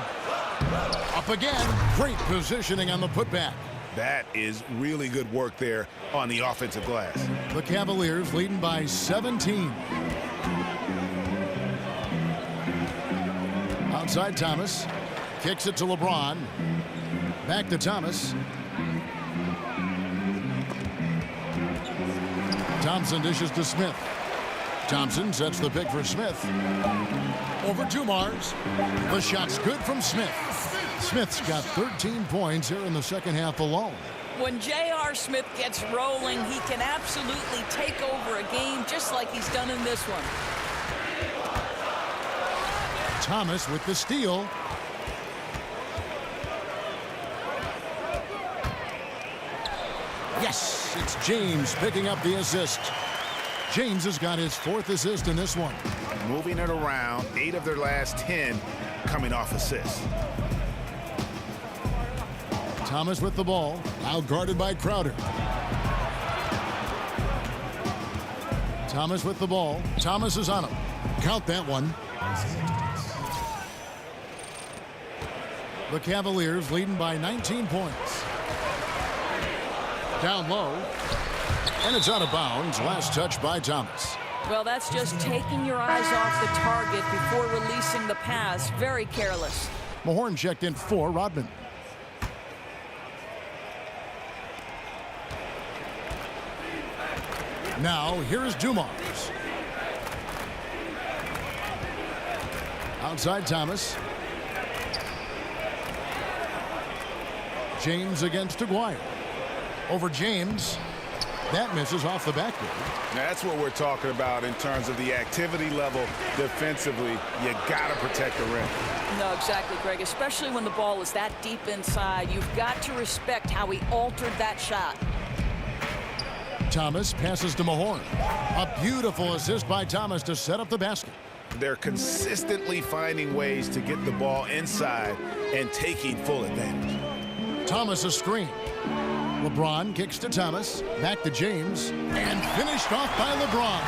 Up again. Great positioning on the putback. That is really good work there on the offensive glass. The Cavaliers leading by 17. Outside Thomas. Kicks it to LeBron. Back to Thomas. Thompson dishes to Smith. Thompson sets the pick for Smith. Over Dumars. The shot's good from Smith. Smith's got 13 points here in the second half alone. When J.R. Smith gets rolling, he can absolutely take over a game just like he's done in this one. Thomas with the steal. Yes, it's James picking up the assist. James has got his 4th assist in this one. Moving it around, 8 of their last 10 coming off assists. Thomas with the ball, now guarded by Crowder. Thomas with the ball. Thomas is on him. Count that one. The Cavaliers leading by 19 points. Down low. And it's out of bounds. Last touch by Thomas. Well, that's just taking your eyes off the target before releasing the pass. Very careless. Mahorn checked in for Rodman. Now, here is Dumars. Outside Thomas. James against Aguirre. Over James. That misses off the backboard. Now, that's what we're talking about in terms of the activity level defensively. You got to protect the rim. No, exactly, Greg. Especially when the ball is that deep inside. You've got to respect how he altered that shot. Thomas passes to Mahorn. A beautiful assist by Thomas to set up the basket. They're consistently finding ways to get the ball inside and taking full advantage. Thomas a screen. LeBron kicks to Thomas. Back to James. And finished off by LeBron.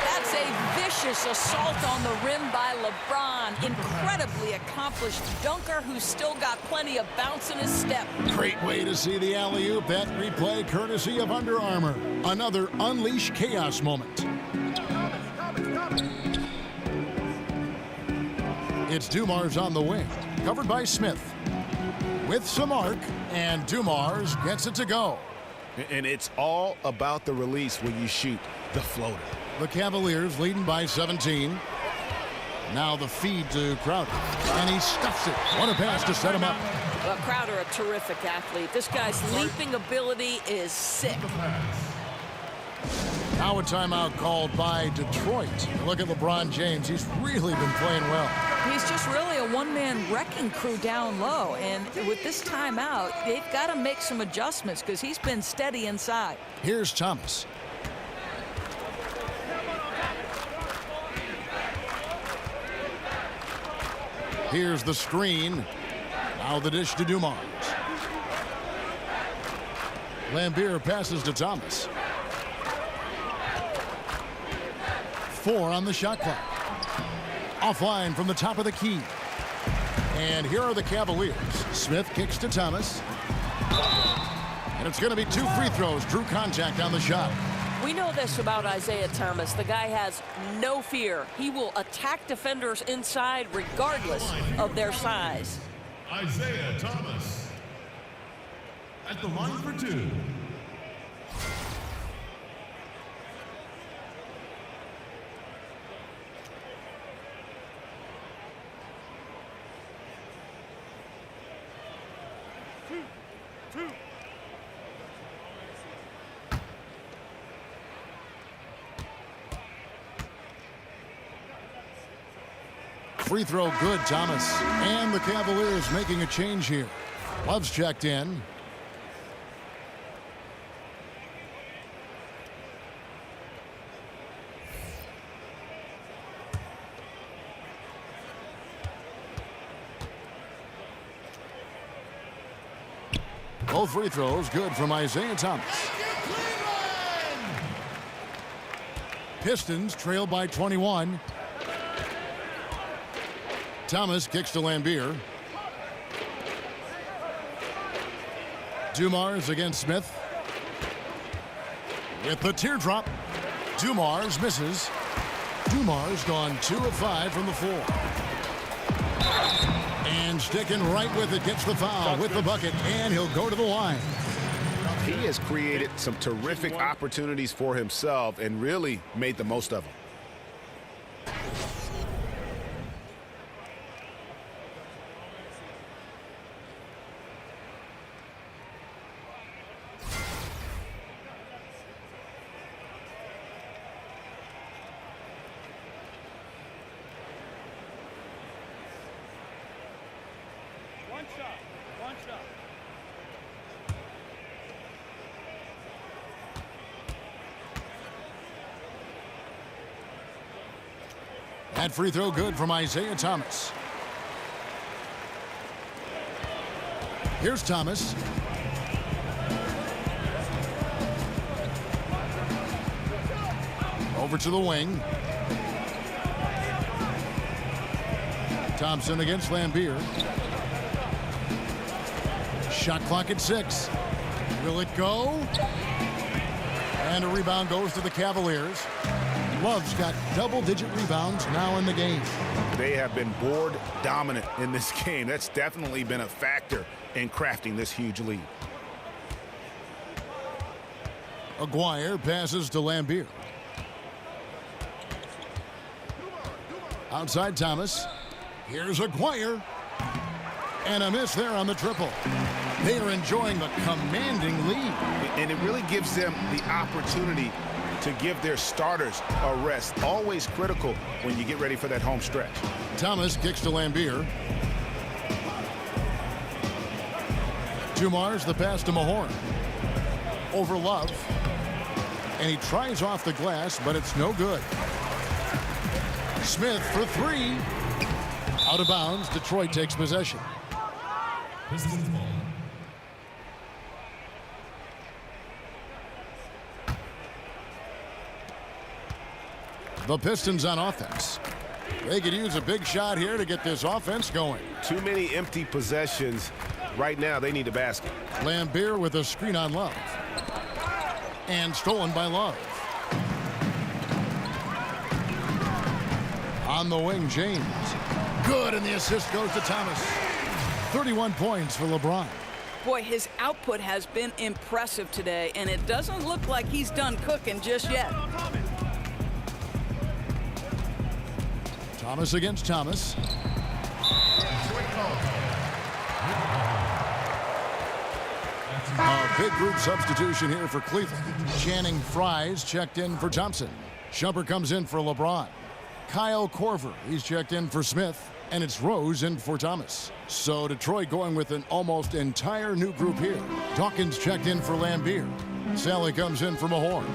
That's a vicious assault on the rim by LeBron. Incredibly accomplished dunker who's still got plenty of bounce in his step. Great way to see the alley-oop. That replay courtesy of Under Armour. Another Unleash Chaos moment. It's Dumars on the wing. Covered by Smith. With some arc, and Dumars gets it to go. And it's all about the release when you shoot the floater. The Cavaliers leading by 17. Now the feed to Crowder, and he stuffs it. What a pass to set him up. Well, Crowder, a terrific athlete. This guy's leaping ability is sick. Now a timeout called by Detroit. Look at LeBron James. He's really been playing well. He's just really a one-man wrecking crew down low. And with this timeout, they've got to make some adjustments because he's been steady inside. Here's Thomas. Here's the screen. Now the dish to Dumars. Lambier passes to Thomas. 4 on the shot clock. Offline from the top of the key. And here are the Cavaliers. Smith kicks to Thomas. And it's going to be 2 free throws. Drew contact on the shot. We know this about Isaiah Thomas. The guy has no fear. He will attack defenders inside regardless of their size. Isaiah Thomas at the line for 2. Free throw good, Thomas. And the Cavaliers making a change here. Love's checked in. Both free throws good from Isaiah Thomas. Pistons trail by 21. Thomas kicks to Lambier. Dumars against Smith. With the teardrop. Dumars misses. Dumars gone 2 of 5 from the floor. And sticking right with it, gets the foul with the bucket, and he'll go to the line. He has created some terrific opportunities for himself and really made the most of them. One shot. That free throw good from Isaiah Thomas. Here's Thomas. Over to the wing. Thompson against Lambier. Shot clock at 6. Will it go? And a rebound goes to the Cavaliers. Love's got double-digit rebounds now in the game. They have been board dominant in this game. That's definitely been a factor in crafting this huge lead. Aguirre passes to Lambier. Outside Thomas. Here's Aguirre. And a miss there on the triple. They are enjoying the commanding lead. And it really gives them the opportunity to give their starters a rest. Always critical when you get ready for that home stretch. Thomas kicks to Lambier. Dumars the pass to Mahorn. Over Love. And he tries off the glass, but it's no good. Smith for 3. Out of bounds. Detroit takes possession. Pistons ball. The Pistons on offense. They could use a big shot here to get this offense going. Too many empty possessions. Right now, they need a basket. Lambier with a screen on Love. And stolen by Love. On the wing, James. Good, and the assist goes to Thomas. 31 points for LeBron. Boy, his output has been impressive today, and it doesn't look like he's done cooking just yet. Thomas against Thomas. A big group substitution here for Cleveland. Channing Frye's checked in for Thompson. Shumpert comes in for LeBron. Kyle Korver, he's checked in for Smith. And it's Rose in for Thomas. So Detroit going with an almost entire new group here. Dawkins checked in for Lambier. Sally comes in for Mahorn.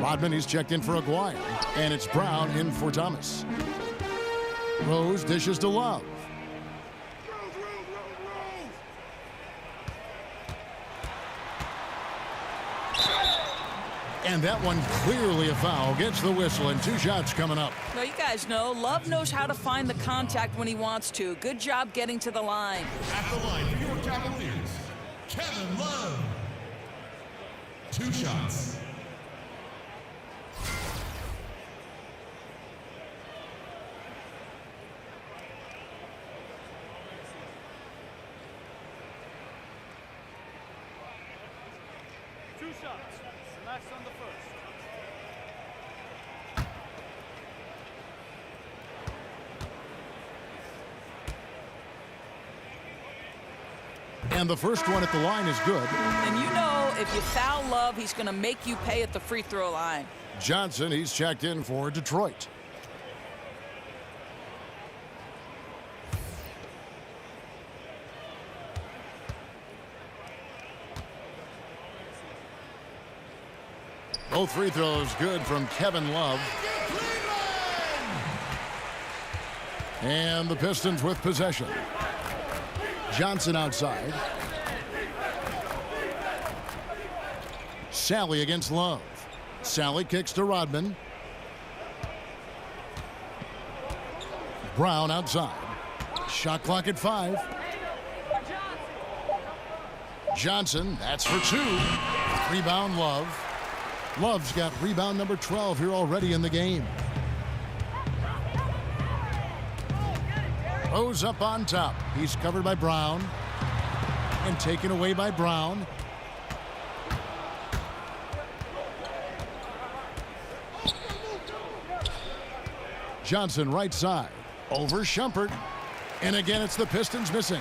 Rodman, he's checked in for Aguirre. And it's Brown in for Thomas. Rose dishes to Love. And that one clearly a foul. Gets the whistle, and 2 shots coming up. Well, you guys know, Love knows how to find the contact when he wants to. Good job getting to the line. At the line for your Cavaliers, Kevin Love. 2 shots. Relax on the first. And the first one at the line is good. And you know, if you foul Love, he's going to make you pay at the free throw line. Johnson, he's checked in for Detroit. Both free throws good from Kevin Love. And the Pistons with possession. Johnson outside. Sally against Love. Sally kicks to Rodman. Brown outside. Shot clock at 5. Johnson, that's for 2. Rebound Love. Love's got rebound number 12 here already in the game. Rose up on top. He's covered by Brown. And taken away by Brown. Johnson right side. Over Shumpert. And again, it's the Pistons missing.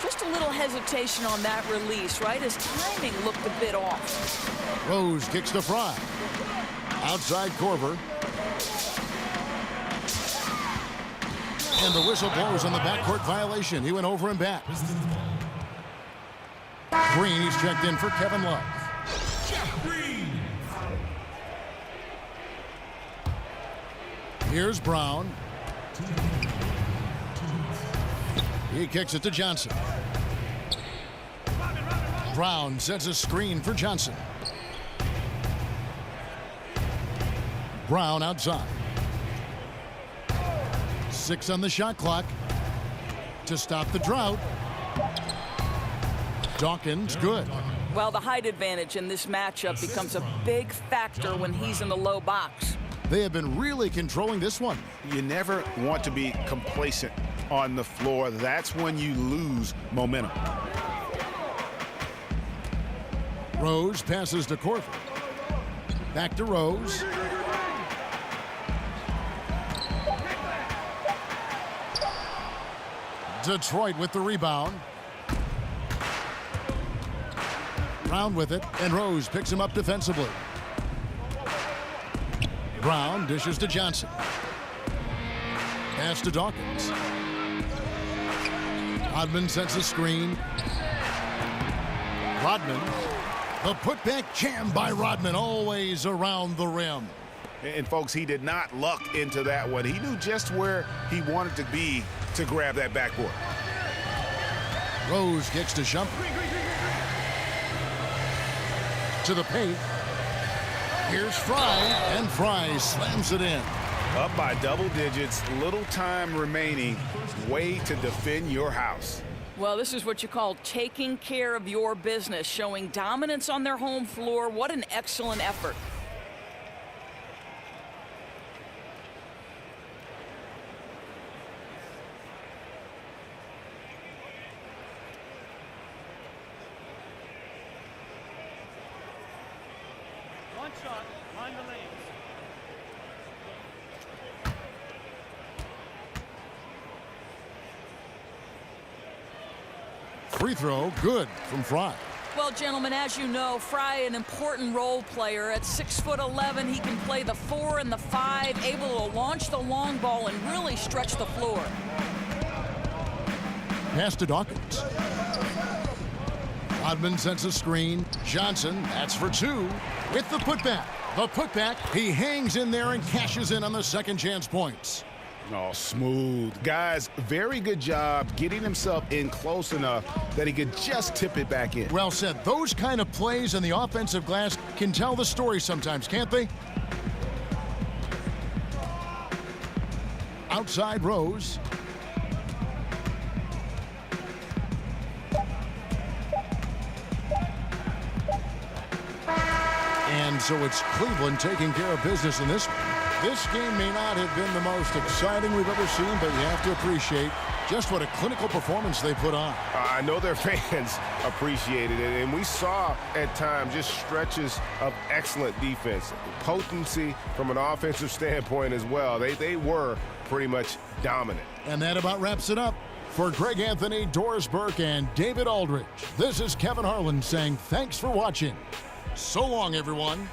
Just a little hesitation on that release, right? His timing looked a bit off. Rose kicks to Fry. Outside Korver. And the whistle blows on the backcourt violation. He went over and back. Green, he's checked in for Kevin Love. Here's Brown. He kicks it to Johnson. Brown sets a screen for Johnson. Brown outside. 6 on the shot clock to stop the drought. Dawkins good. Well, the height advantage in this matchup becomes a big factor when he's in the low box. They have been really controlling this one. You never want to be complacent on the floor. That's when you lose momentum. Rose passes to Korver. Back to Rose. Detroit with the rebound. Brown with it, and Rose picks him up defensively. Brown dishes to Johnson. Pass to Dawkins. Rodman sets a screen. Rodman. The putback jam by Rodman, always around the rim. And folks, he did not luck into that one. He knew just where he wanted to be to grab that backboard. Rose kicks to Shumpert. To the paint. Here's Fry, and Fry slams it in. Up by double digits, little time remaining. Way to defend your house. Well, this is what you call taking care of your business, showing dominance on their home floor. What an excellent effort. One shot, mind the lanes. Free throw, good from Fry. Well, gentlemen, as you know, Fry, an important role player. At 6'11", he can play the 4 and the 5, able to launch the long ball and really stretch the floor. Pass to Dawkins. Rodman sets a screen. Johnson, that's for 2. With the putback. The putback, he hangs in there and cashes in on the second chance points. Oh, smooth. Guys, very good job getting himself in close enough that he could just tip it back in. Well said. Those kind of plays in the offensive glass can tell the story sometimes, can't they? Outside Rose. And so it's Cleveland taking care of business in this one. This game may not have been the most exciting we've ever seen, but you have to appreciate just what a clinical performance they put on. I know their fans appreciated it, and we saw at times just stretches of excellent defense. Potency from an offensive standpoint as well. They were pretty much dominant. And that about wraps it up. For Greg Anthony, Doris Burke, and David Aldridge, this is Kevin Harlan saying thanks for watching. So long, everyone.